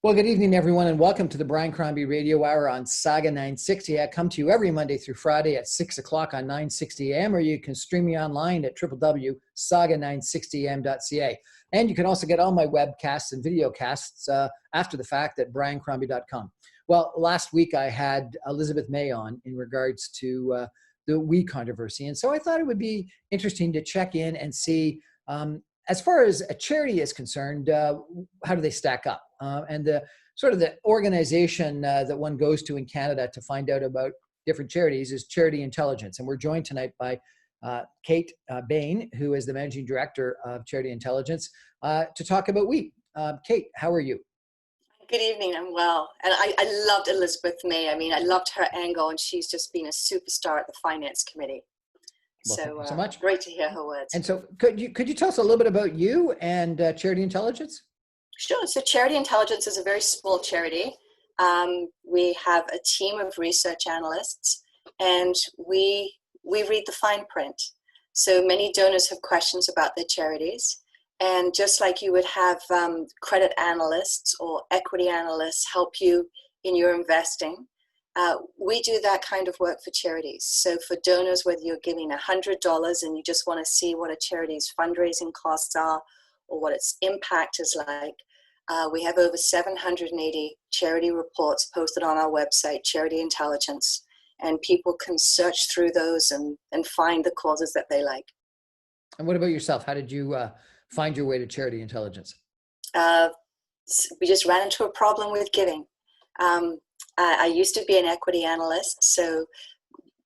Well, good evening, everyone, and welcome to the Brian Crombie Radio Hour on Saga 960. I come to you every Monday through Friday at 6 o'clock on 960 AM, or you can stream me online at www.saga960am.ca. And you can also get all my webcasts and videocasts after the fact at briancrombie.com. Well, last week I had Elizabeth May on in regards to the we controversy. And so I thought it would be interesting to check in and see, as far as a charity is concerned, how do they stack up? And the sort of the organization that one goes to in Canada to find out about different charities is Charity Intelligence. And we're joined tonight by Kate Bain, who is the Managing Director of Charity Intelligence, to talk about we. Kate, how are you? Good evening, I'm well. And I loved Elizabeth May. I mean, I loved her angle, and she's just been a superstar at the Finance Committee. Well, so thank you so much. Great to hear her words. And so could you tell us a little bit about you and Charity Intelligence? Sure. So Charity Intelligence is a very small charity. We have a team of research analysts, and we read the fine print. So many donors have questions about their charities. And just like you would have credit analysts or equity analysts help you in your investing, we do that kind of work for charities. So for donors, whether you're giving $100 and you just want to see what a charity's fundraising costs are or what its impact is like, we have over 780 charity reports posted on our website, Charity Intelligence, and people can search through those and find the causes that they like. And what about yourself? How did you find your way to Charity Intelligence? We just ran into a problem with giving. I used to be an equity analyst, so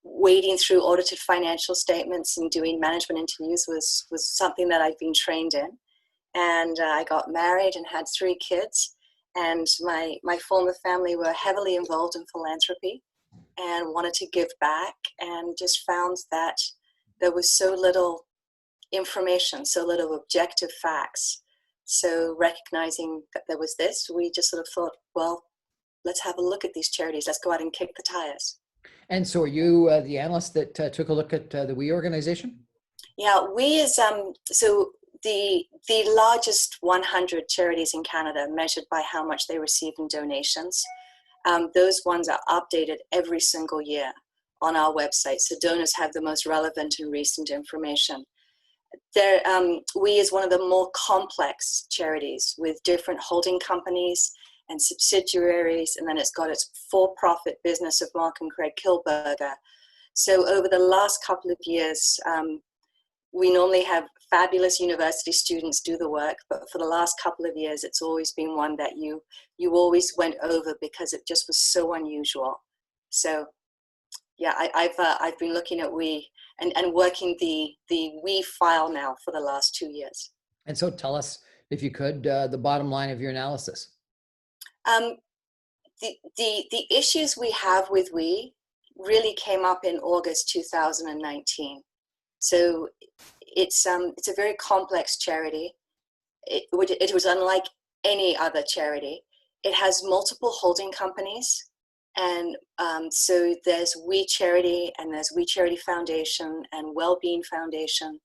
wading through audited financial statements and doing management interviews was something that I'd been trained in. And I got married and had 3 kids. And my former family were heavily involved in philanthropy and wanted to give back, and just found that there was so little information, so little objective facts. So recognizing that there was this, we just sort of thought, well, let's have a look at these charities. Let's go out and kick the tires. And so are you the analyst that took a look at the we organization? Yeah, we is so the largest 100 charities in Canada, measured by how much they receive in donations. Those ones are updated every single year on our website, so donors have the most relevant and recent information. We is one of the more complex charities with different holding companies and subsidiaries, and then it's got its for-profit business of Mark and Craig Kilberger. So over the last couple of years, we normally have fabulous university students do the work, but for the last couple of years, it's always been one that you always went over because it just was so unusual. So yeah, I've been looking at we and working the we file now for the last 2 years. And so tell us, if you could, the bottom line of your analysis. The issues we have with we really came up in August 2019. So it's a very complex charity. It was unlike any other charity. It has multiple holding companies. And so there's We Charity, and there's We Charity Foundation and Wellbeing Foundation.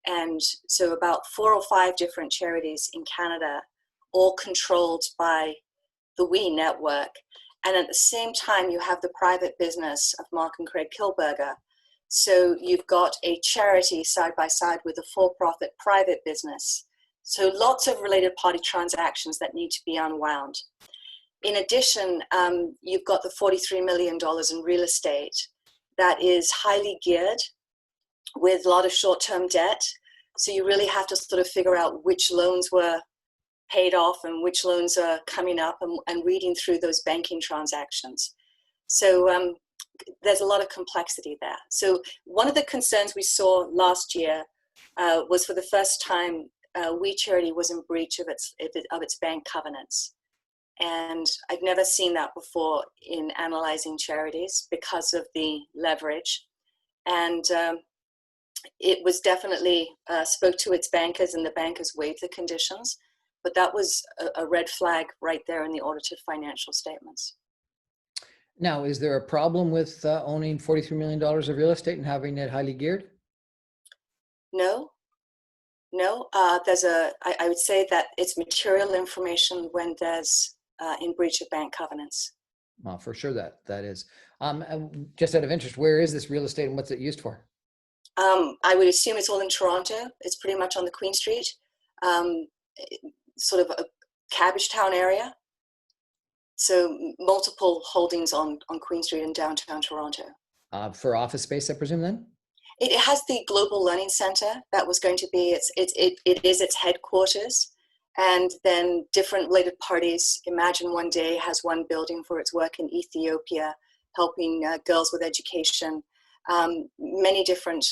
And so about 4 or 5 different charities in Canada, all controlled by the We network. And at the same time, you have the private business of Mark and Craig Kilberger. So you've got a charity side by side with a for-profit private business. So lots of related party transactions that need to be unwound. In addition, you've got the $43 million in real estate that is highly geared with a lot of short-term debt. So you really have to sort of figure out which loans were paid off and which loans are coming up, and reading through those banking transactions. So there's a lot of complexity there. So one of the concerns we saw last year was, for the first time, We Charity was in breach of its bank covenants. And I've never seen that before in analyzing charities because of the leverage. And it was definitely spoke to its bankers, and the bankers waived the conditions. But that was a red flag right there in the audited financial statements. Now, is there a problem with owning $43 million of real estate and having it highly geared? No. I would say that it's material information when there's in breach of bank covenants. Well, for sure that is. And just out of interest, where is this real estate and what's it used for? I would assume it's all in Toronto. It's pretty much on the Queen Street, um, sort of a Cabbagetown area. So multiple holdings on Queen Street in downtown Toronto. For office space, I presume then? It has the Global Learning Center that was going to be it is its headquarters, and then different related parties. Imagine one day has one building for its work in Ethiopia, helping girls with education. Many different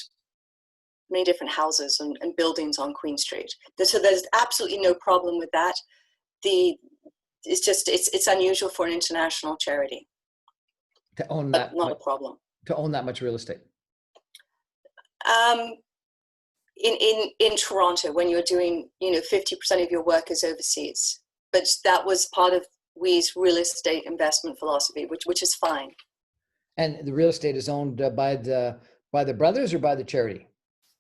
houses and buildings on Queen Street. So there's absolutely no problem with that. It's unusual for an international charity To own but that, not a problem. to own that much real estate. In Toronto, when you're doing 50% of your work is overseas, but that was part of WE's real estate investment philosophy, which is fine. And the real estate is owned by the brothers or by the charity?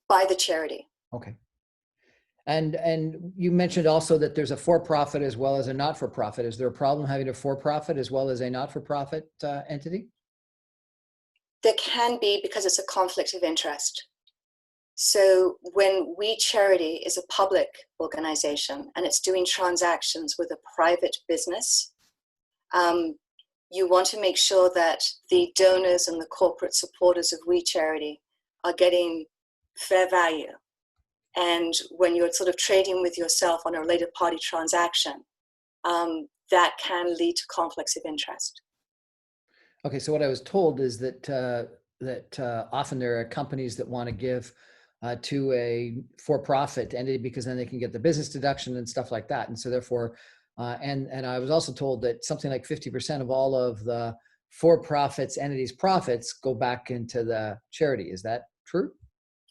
By the charity. Okay. And you mentioned also that there's a for-profit as well as a not-for-profit. Is there a problem having a for-profit as well as a not-for-profit entity? There can be, because it's a conflict of interest. So when We Charity is a public organization and it's doing transactions with a private business, you want to make sure that the donors and the corporate supporters of We Charity are getting fair value. And when you're sort of trading with yourself on a related party transaction, that can lead to conflicts of interest. Okay, so what I was told is that often there are companies that want to give to a for-profit entity because then they can get the business deduction and stuff like that. And so therefore, and I was also told that something like 50% of all of the for-profits entities' profits go back into the charity. Is that true?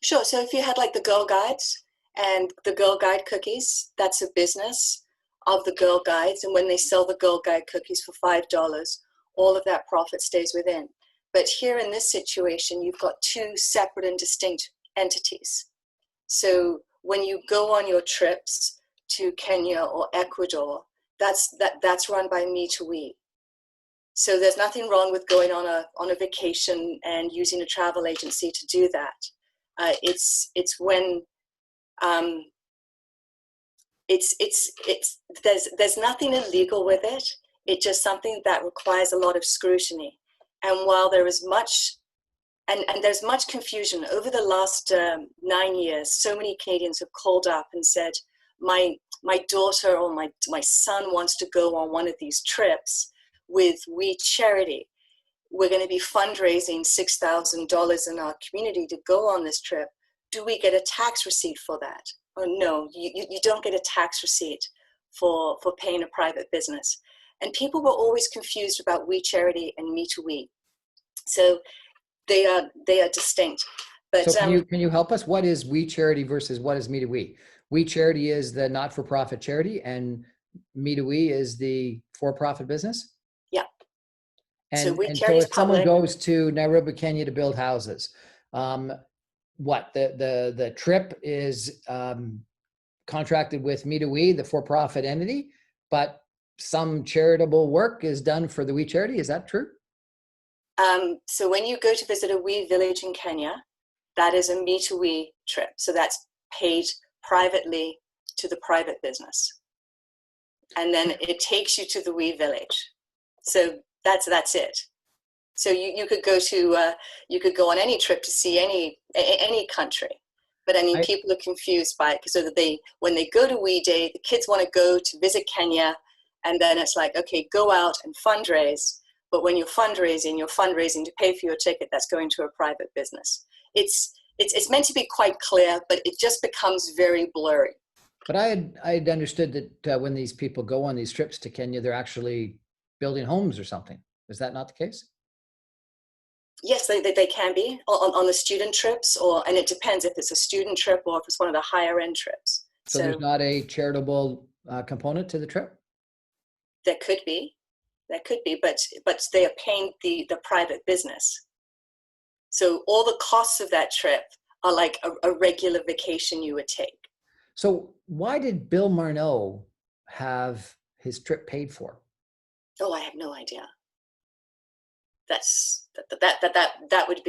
Sure. So if you had like the Girl Guides and the Girl Guide cookies, that's a business of the Girl Guides. And when they sell the Girl Guide cookies for $5, all of that profit stays within. But here in this situation, you've got two separate and distinct entities. So when you go on your trips to Kenya or Ecuador, that's run by Me to We. So there's nothing wrong with going on a vacation and using a travel agency to do that. It's when there's nothing illegal with it. It's just something that requires a lot of scrutiny. And while there is much, and there's much confusion over the last 9 years, so many Canadians have called up and said, my daughter or my son wants to go on one of these trips with We Charity. We're going to be fundraising $6,000 in our community to go on this trip. Do we get a tax receipt for that? Or no, you don't get a tax receipt for paying a private business. And people were always confused about We Charity and Me to We. So they are distinct. But so can you help us? What is We Charity versus what is Me to We? We Charity is the not-for-profit charity, and Me to We is the for-profit business? Yeah. And so if someone goes to Nairobi, Kenya to build houses, what the trip is contracted with Me to We, the for-profit entity, but some charitable work is done for the We Charity. Is that true? So when you go to visit a We village in Kenya, that is a Me to We trip. So that's paid privately to the private business. And then it takes you to the We village. So that's it. So you could go to you could go on any trip to see any country. But I mean, people are confused by it because when they go to We Day, the kids want to go to visit Kenya, and then it's like, okay, go out and fundraise. But when you're fundraising to pay for your ticket that's going to a private business. It's meant to be quite clear, but it just becomes very blurry. But I had understood that when these people go on these trips to Kenya, they're actually building homes or something. Is that not the case? Yes, they can be on the student trips, and it depends if it's a student trip or if it's one of the higher end trips. So there's not a charitable component to the trip? There could be, but they are paying the private business. So all the costs of that trip are like a regular vacation you would take. So why did Bill Marneau have his trip paid for? Oh, I have no idea. That would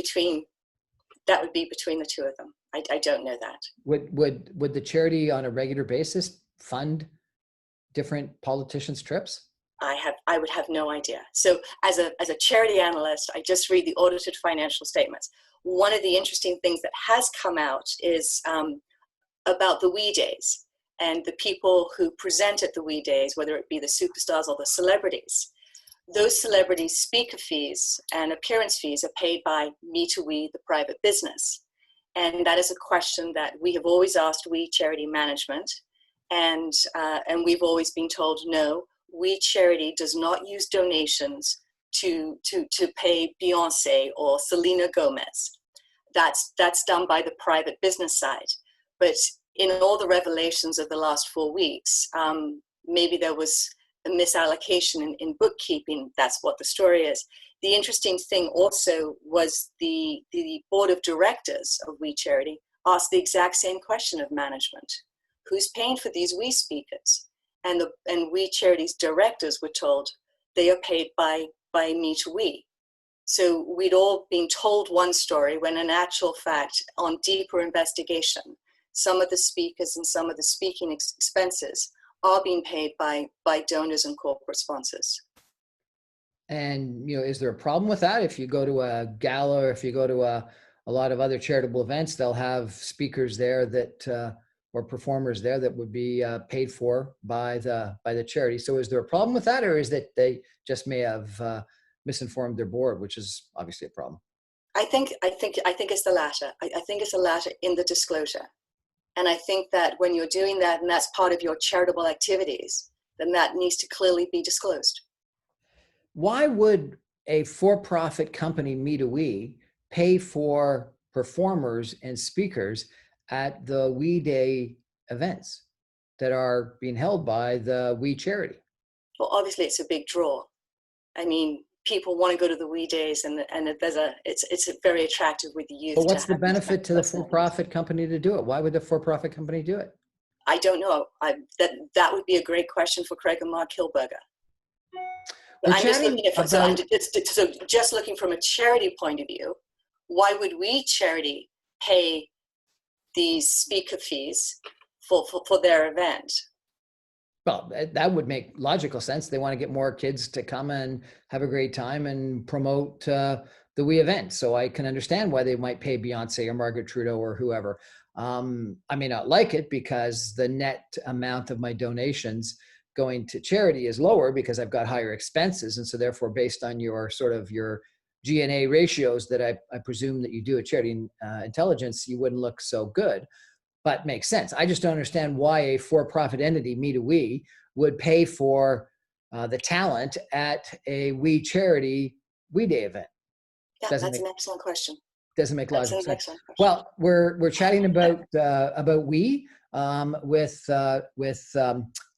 be between the two of them. I don't know that. Would the charity on a regular basis fund different politicians' trips? I would have no idea. So as a charity analyst, I just read the audited financial statements. One of the interesting things that has come out is about the WE Days and the people who present at the WE Days, whether it be the superstars or the celebrities. Those celebrities' speaker fees and appearance fees are paid by Me to We, the private business. And that is a question that we have always asked We Charity Management. And we've always been told, no, We Charity does not use donations to pay Beyonce or Selena Gomez. That's done by the private business side. But in all the revelations of the last 4 weeks, maybe there was a misallocation in bookkeeping. That's what the story is. The interesting thing also was the board of directors of We Charity asked the exact same question of management. Who's paying for these We speakers? And We Charity's directors were told they are paid by Me to We. So we'd all been told one story when in actual fact, on deeper investigation, some of the speakers and some of the speaking expenses are being paid by donors and corporate sponsors. And, is there a problem with that? If you go to a gala or if you go to a lot of other charitable events, they'll have speakers there that, or performers there that would be paid for by the charity. So is there a problem with that, or is that they just may have misinformed their board, which is obviously a problem? I think it's the latter. I think it's the latter in the disclosure. And I think that when you're doing that and that's part of your charitable activities, then that needs to clearly be disclosed. Why would a for-profit company, Me to We, pay for performers and speakers at the We Day events that are being held by the We Charity? Well, obviously it's a big draw. I mean, people want to go to the WE Days, and it's very attractive with the youth. But what's the benefit to the for-profit company to do it? Why would the for-profit company do it? I don't know. That would be a great question for Craig and Mark Hilberger. But I'm just looking at so just looking from a charity point of view. Why would We Charity pay these speaker fees for their event? Well, that would make logical sense. They want to get more kids to come and have a great time and promote the We event. So I can understand why they might pay Beyonce or Margaret Trudeau or whoever. I may not like it because the net amount of my donations going to charity is lower because I've got higher expenses. And so therefore, based on your sort of your G&A ratios that I presume that you do at Charity Intelligence, you wouldn't look so good. But makes sense. I just don't understand why a for-profit entity, Me to We, would pay for the talent at a We Charity We Day event. Yeah, that's an excellent question. Doesn't make logical sense. Well, we're chatting about We with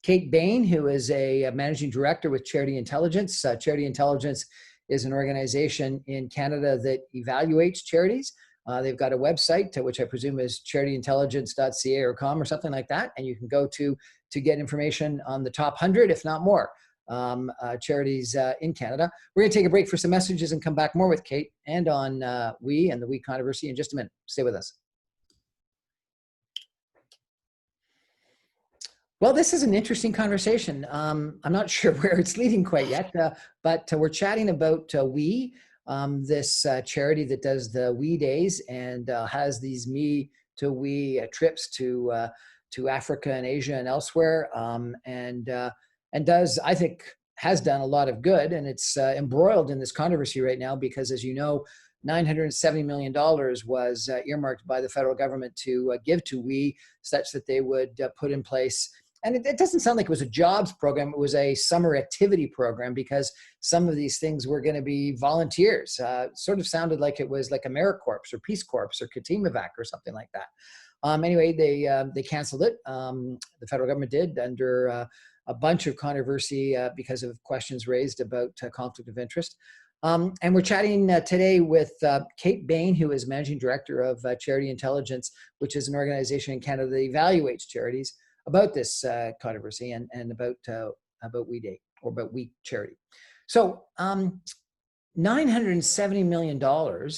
Kate Bain, who is a managing director with Charity Intelligence. Charity Intelligence is an organization in Canada that evaluates charities. They've got a website, which I presume is charityintelligence.ca or com or something like that. And you can go to get information on the top 100, if not more, charities in Canada. We're going to take a break for some messages and come back more with Kate and on We and the We controversy in just a minute. Stay with us. Well, this is an interesting conversation. I'm not sure where it's leading quite yet, but we're chatting about We. This charity that does the We Days and has these Me to We trips to Africa and Asia and elsewhere, and does, I think, has done a lot of good. And it's embroiled in this controversy right now because, as you know, $970 million was earmarked by the federal government to give to We, such that they would put in place. And it doesn't sound like it was a jobs program. It was a summer activity program because some of these things were going to be volunteers. Sort of sounded like it was like AmeriCorps or Peace Corps or Katimavac or something like that. Anyway, they canceled it. The federal government did under a bunch of controversy because of questions raised about conflict of interest. And we're chatting today with Kate Bain, who is managing director of Charity Intelligence, which is an organization in Canada that evaluates charities, about this controversy and about We Day. or about wheat charity. So $970 million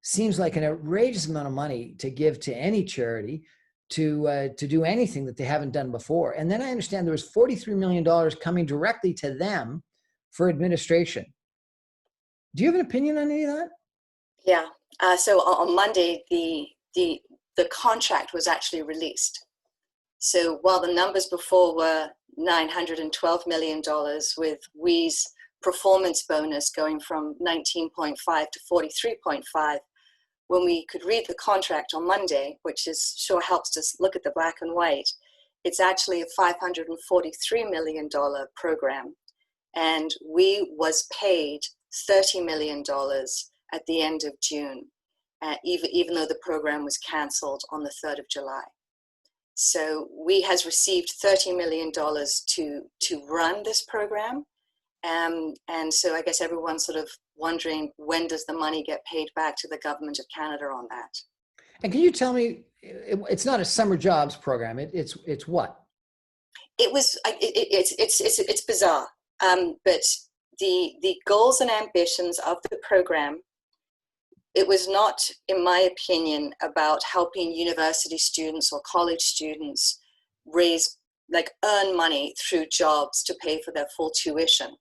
seems like an outrageous amount of money to give to any charity to do anything that they haven't done before. And then I understand there was $43 million coming directly to them for administration. Do you have an opinion on any of that? Yeah. So on Monday, the contract was actually released. So while the numbers before were $912 million, with WE's performance bonus going from 19.5 to 43.5, when we could read the contract on Monday, which is sure helps us look at the black and white, it's actually a $543 million program. And we was paid $30 million at the end of June, even though the program was canceled on the 3rd of July. So we has received $30 million to run this program. And so I guess everyone's sort of wondering, when does the money get paid back to the government of Canada on that? And can you tell me, it's not a summer jobs program. It's what? It's bizarre. But the goals and ambitions of the program, it was not, in my opinion, about helping university students or college students earn money through jobs to pay for their full tuition.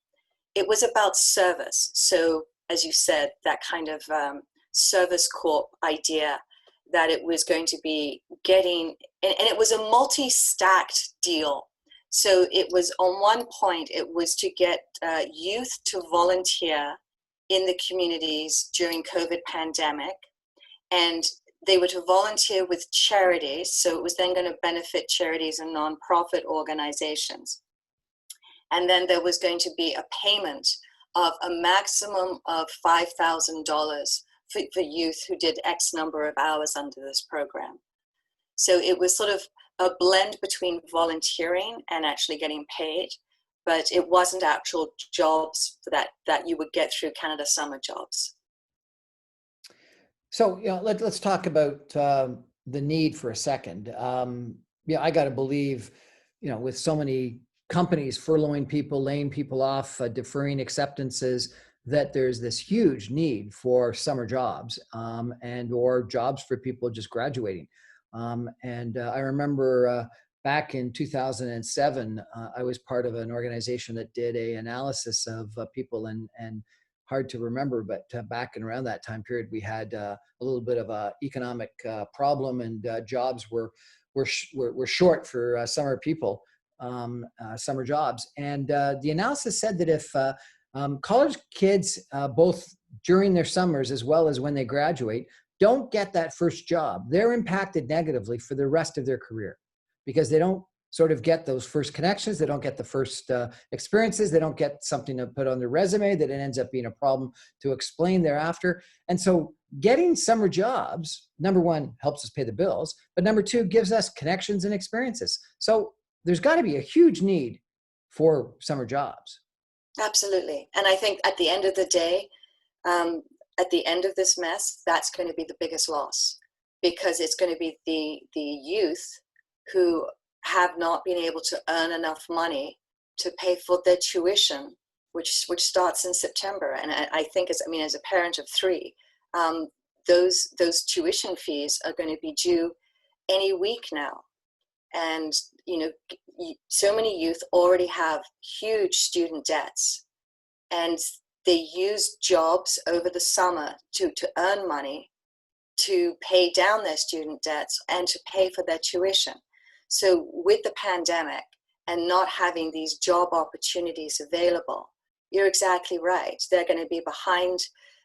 It was about service. So, as you said, that kind of service corp idea, that it was going to be getting, and it was a multi-stacked deal. So it was, on one point, it was to get youth to volunteer in the communities during COVID pandemic, and they were to volunteer with charities. So it was then going to benefit charities and nonprofit organizations. And then there was going to be a payment of a maximum of $5,000 for youth who did X number of hours under this program. So it was sort of a blend between volunteering and actually getting paid, but it wasn't actual jobs that you would get through Canada Summer Jobs. So, let's talk about the need for a second. I got to believe, with so many companies furloughing people, laying people off, deferring acceptances, that there's this huge need for summer jobs and or jobs for people just graduating. I remember back in 2007, I was part of an organization that did an analysis of people, and hard to remember, but back and around that time period, we had a little bit of a economic problem, and jobs were short for summer people, summer jobs. And the analysis said that if college kids, both during their summers as well as when they graduate, don't get that first job, they're impacted negatively for the rest of their career, because they don't sort of get those first connections. They don't get the first experiences. They don't get something to put on their resume that it ends up being a problem to explain thereafter. And so getting summer jobs, number one, helps us pay the bills, but number two, gives us connections and experiences. So there's got to be a huge need for summer jobs. Absolutely. And I think at the end of the day, at the end of this mess, that's going to be the biggest loss, because it's going to be the youth who have not been able to earn enough money to pay for their tuition, which starts in September. And I think, as a parent of three, those tuition fees are going to be due any week now. And so many youth already have huge student debts, and they use jobs over the summer to earn money to pay down their student debts and to pay for their tuition. So with the pandemic and not having these job opportunities available, you're exactly right. They're going to be behind.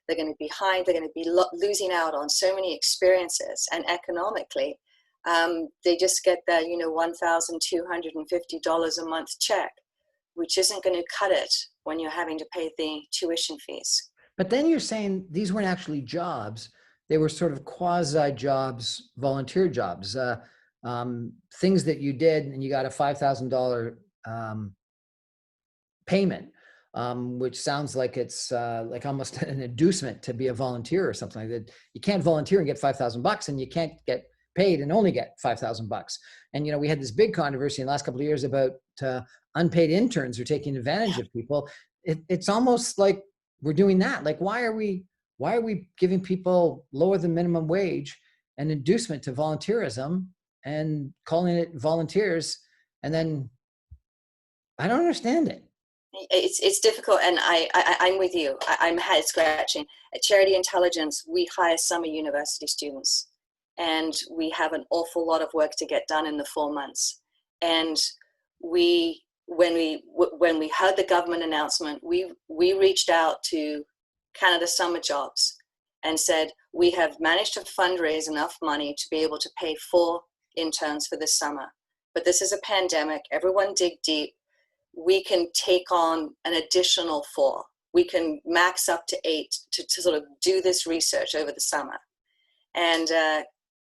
They're going to be losing out on so many experiences. And economically, they just get their, $1,250 a month check, which isn't going to cut it when you're having to pay the tuition fees. But then you're saying these weren't actually jobs. They were sort of quasi jobs, volunteer jobs, things that you did, and you got a $5,000 payment, which sounds like it's like almost an inducement to be a volunteer or something like that. You can't volunteer and get $5,000, and you can't get paid and only get $5,000. And, we had this big controversy in the last couple of years about unpaid interns are taking advantage of people. It's almost like we're doing that. Like, why are we giving people lower than minimum wage and inducement to volunteerism and calling it volunteers? And then I don't understand it. It's difficult, and I'm with you. I'm head scratching. At Charity Intelligence, we hire summer university students, and we have an awful lot of work to get done in the 4 months. And when we heard the government announcement, we reached out to Canada Summer Jobs and said, we have managed to fundraise enough money to be able to pay 4 interns for this summer. But this is a pandemic. Everyone dig deep. We can take on an additional 4. We can max up to 8 to sort of do this research over the summer. And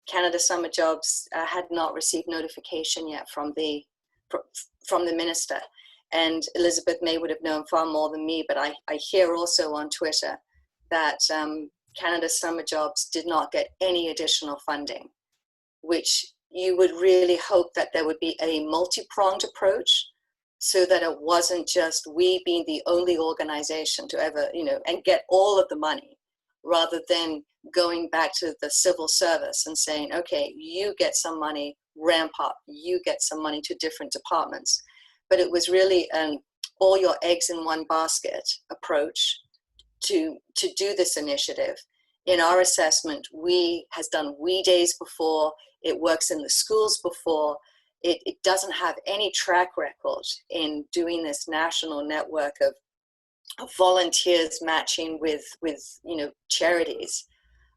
Canada Summer Jobs had not received notification yet from the minister. And Elizabeth May would have known far more than me, but I hear also on Twitter that Canada Summer Jobs did not get any additional funding, which you would really hope that there would be a multi-pronged approach, so that it wasn't just we being the only organization to ever, and get all of the money, rather than going back to the civil service and saying, okay, you get some money, ramp up, you get some money to different departments. But it was really an all your eggs in one basket approach to do this initiative. In our assessment, has done WE Days before, it works in the schools before. It doesn't have any track record in doing this national network of volunteers matching with charities,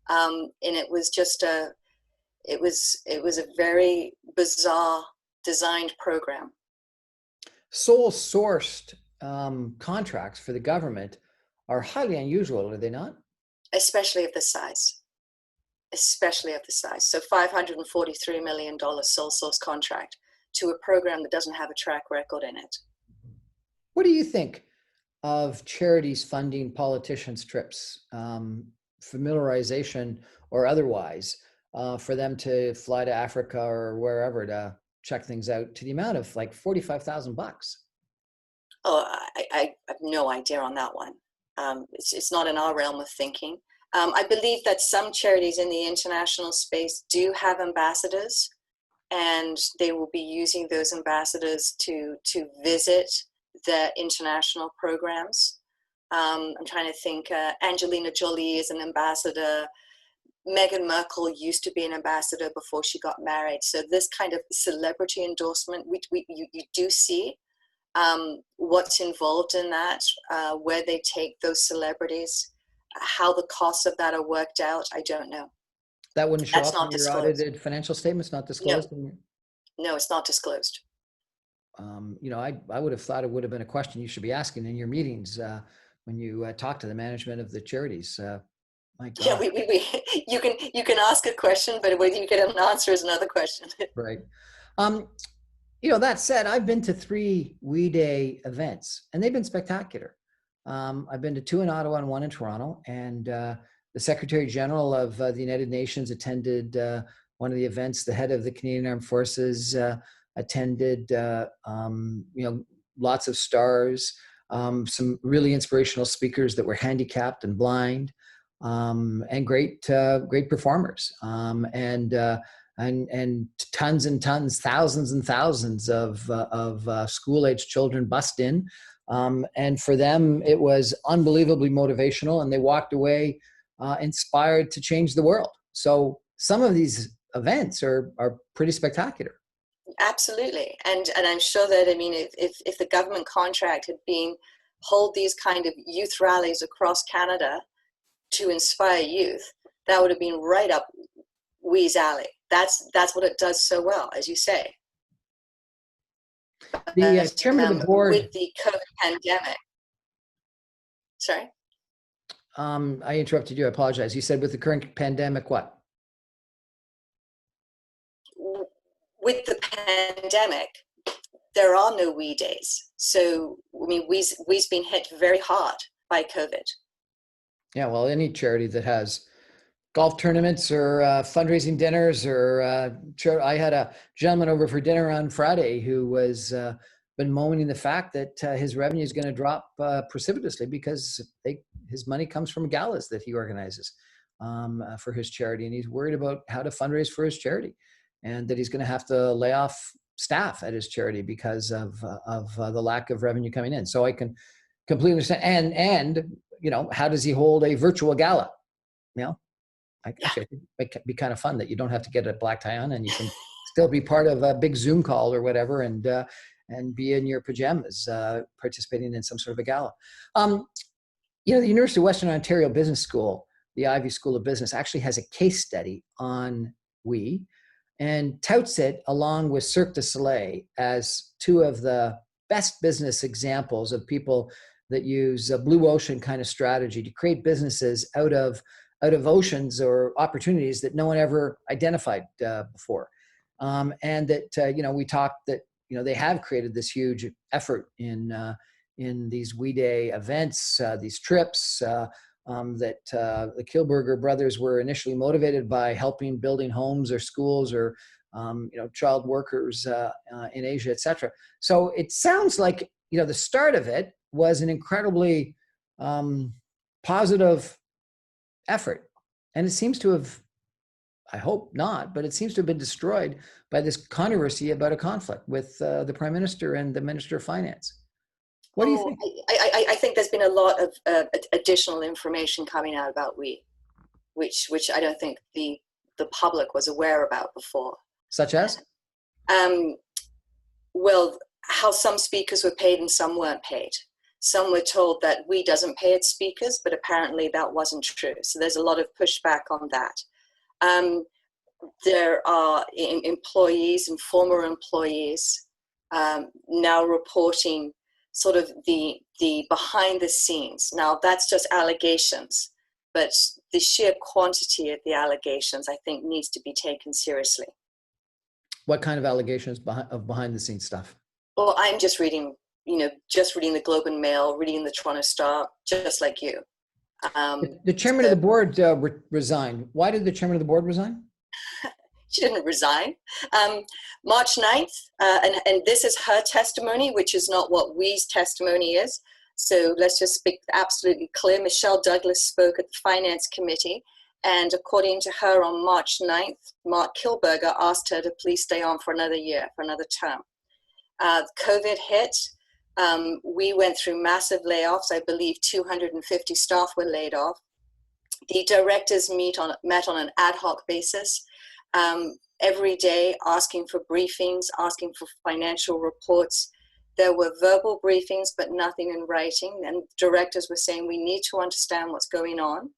and it was just a very bizarre designed program. Sole sourced contracts for the government are highly unusual, are they not? Especially of the size. So $543 million sole source contract to a program that doesn't have a track record in it. What do you think of charities funding politicians' trips, familiarization or otherwise, for them to fly to Africa or wherever to check things out, to the amount of like $45,000? Oh, I have no idea on that one. It's not in our realm of thinking. I believe that some charities in the international space do have ambassadors, and they will be using those ambassadors to visit the international programs. I'm trying to think. Angelina Jolie is an ambassador. Meghan Merkel used to be an ambassador before she got married. So this kind of celebrity endorsement, you do see what's involved in that, where they take those celebrities. How the costs of that are worked out, I don't know. That wouldn't show That's up in your disclosed. audited financial statements, not disclosed? No, it's not disclosed. I would have thought it would have been a question you should be asking in your meetings when you talk to the management of the charities. My God. Yeah, you can ask a question, but whether you get an answer is another question. Right. That said, I've been to 3 WE Day events, and they've been spectacular. I've been to 2 in Ottawa and 1 in Toronto, and the Secretary General of the United Nations attended one of the events. The head of the Canadian Armed Forces attended. Lots of stars, some really inspirational speakers that were handicapped and blind, and great performers, and tons and tons, thousands and thousands of school-aged children bussed in. And for them, it was unbelievably motivational, and they walked away inspired to change the world. So some of these events are pretty spectacular. Absolutely. And I'm sure that, if the government contract had been hold these kind of youth rallies across Canada to inspire youth, that would have been right up WE's alley. That's what it does so well, as you say. The chairman of the board, with the COVID pandemic. Sorry? I interrupted you. I apologize. You said with the current pandemic, what? With the pandemic, there are no WE Days. So, WE's been hit very hard by COVID. Yeah, well, any charity that has golf tournaments or fundraising dinners or I had a gentleman over for dinner on Friday who was been moaning the fact that his revenue is going to drop precipitously because his money comes from galas that he organizes for his charity, and he's worried about how to fundraise for his charity, and that he's going to have to lay off staff at his charity because of the lack of revenue coming in. So I can completely understand. And how does he hold a virtual gala? Actually, I think it might be kind of fun that you don't have to get a black tie on, and you can still be part of a big Zoom call or whatever, and be in your pajamas participating in some sort of a gala. The University of Western Ontario Business School, the Ivy School of Business, actually has a case study on we, and touts it along with Cirque du Soleil as two of the best business examples of people that use a blue ocean kind of strategy to create businesses out of oceans or opportunities that no one ever identified before. And that, we talked that, they have created this huge effort in these We Day events, these trips, that the Kilberger brothers were initially motivated by helping building homes or schools or, child workers in Asia, et cetera. So it sounds like, the start of it was an incredibly positive effort. And it seems to have, I hope not, but it seems to have been destroyed by this controversy about a conflict with the Prime Minister and the Minister of Finance. What do you think? I think there's been a lot of additional information coming out about we, which I don't think the public was aware about before. Such as? Well, how some speakers were paid and some weren't paid. Some were told that we doesn't pay its speakers, but apparently that wasn't true. So there's a lot of pushback on that. There are employees and former employees now reporting sort of the behind the scenes. Now that's just allegations, but the sheer quantity of the allegations, I think, needs to be taken seriously. What kind of allegations behind the scenes stuff? Well, I'm just reading the Globe and Mail, reading the Toronto Star, just like you. The chairman of the board resigned. Why did the chairman of the board resign? She didn't resign. March 9th, and this is her testimony, which is not what we's testimony is. So let's just speak absolutely clear. Michelle Douglas spoke at the Finance Committee, and according to her, on March 9th, Mark Kilberger asked her to please stay on for another year, for another term. COVID hit. We went through massive layoffs. I believe 250 staff were laid off. The directors met on an ad hoc basis every day, asking for briefings, asking for financial reports. There were verbal briefings, but nothing in writing. And directors were saying, we need to understand what's going on.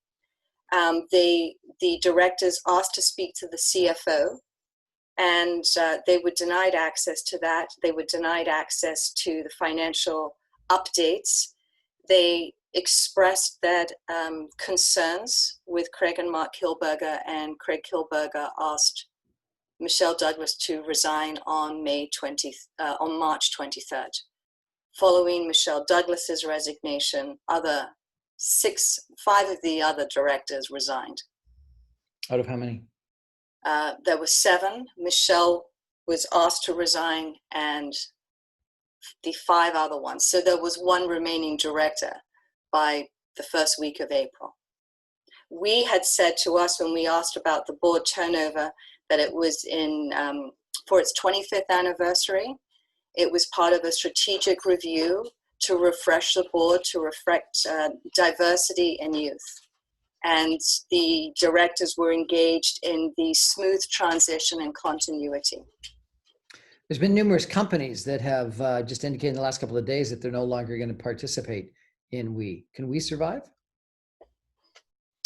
The directors asked to speak to the CFO, and they were denied access to that. They were denied access to the financial updates. They expressed their concerns with Craig and Mark Kilberger, and Craig Kilberger asked Michelle Douglas to resign on March 23rd. Following Michelle Douglas's resignation, 5 of the other directors resigned. Out of how many? There were 7. Michelle was asked to resign, and the 5 other ones. So there was 1 remaining director by the first week of April. We had said to us when we asked about the board turnover that it was for its 25th anniversary. It was part of a strategic review to refresh the board, to reflect diversity and youth. And the directors were engaged in the smooth transition and continuity. There's been numerous companies that have just indicated in the last couple of days that they're no longer going to participate in we. Can we survive?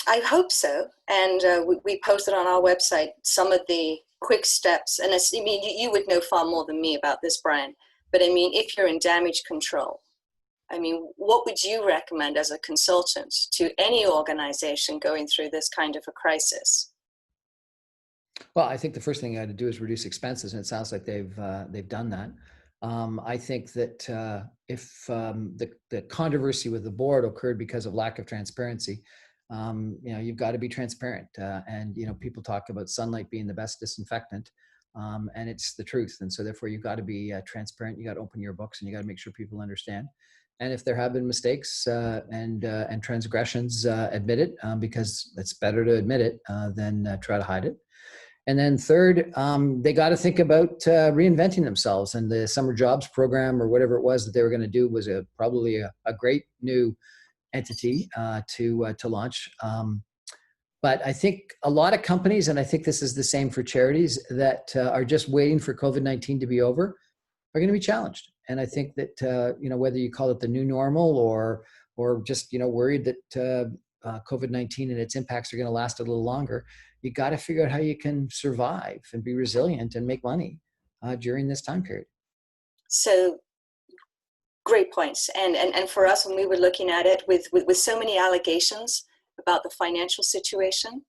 I hope so. And we posted on our website some of the quick steps. And you would know far more than me about this, Brian. But if you're in damage control, what would you recommend as a consultant to any organization going through this kind of a crisis? Well, I think the first thing you had to do is reduce expenses, and it sounds like they've done that. I think that if the controversy with the board occurred because of lack of transparency, You've got to be transparent. And, people talk about sunlight being the best disinfectant. And it's the truth. And so therefore you've got to be transparent. You got to open your books and you got to make sure people understand. And if there have been mistakes and transgressions, admit it, because it's better to admit it than try to hide it. And then third, they got to think about reinventing themselves. And the summer jobs program or whatever it was that they were going to do was probably a great new entity to launch. But I think a lot of companies, and I think this is the same for charities, that are just waiting for COVID-19 to be over, are going to be challenged. And I think that, whether you call it the new normal or just, worried that COVID-19 and its impacts are going to last a little longer, you got to figure out how you can survive and be resilient and make money during this time period. So great points. And for us, when we were looking at it with so many allegations about the financial situation,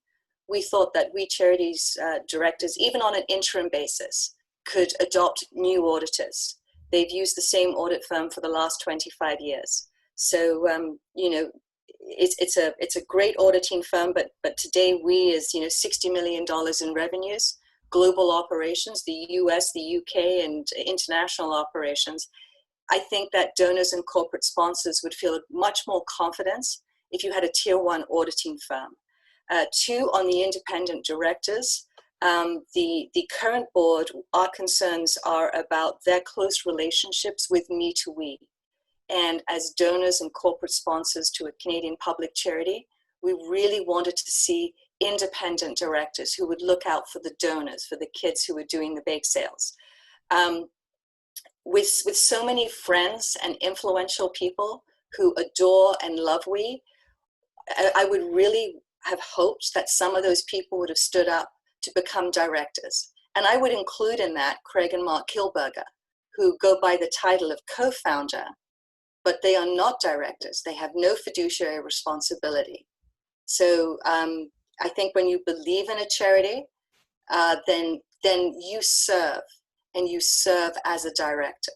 we thought that we charities directors, even on an interim basis, could adopt new auditors. They've used the same audit firm for the last 25 years. So, it's a great auditing firm, but today we is, $60 million in revenues, global operations, the US, the UK, and international operations. I think that donors and corporate sponsors would feel much more confidence if you had a tier one auditing firm. Two, on the independent directors, the current board, our concerns are about their close relationships with me to we. And as donors and corporate sponsors to a Canadian public charity, we really wanted to see independent directors who would look out for the donors, for the kids who were doing the bake sales. With so many friends and influential people who adore and love we, I would really have hoped that some of those people would have stood up to become directors. And I would include in that Craig and Mark Kilberger, who go by the title of co-founder, but they are not directors. They have no fiduciary responsibility. So I think when you believe in a charity, then you serve, and you serve as a director.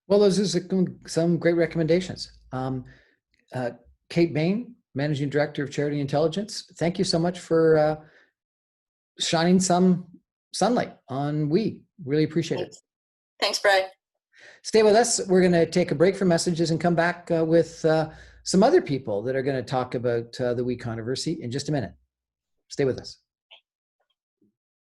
Well, those are some great recommendations. Kate Bain, Managing Director of Charity Intelligence, thank you so much for shining some sunlight on we. Really appreciate it. Thanks, Brian. Stay with us. We're going to take a break from messages and come back with some other people that are going to talk about the we controversy in just a minute. Stay with us.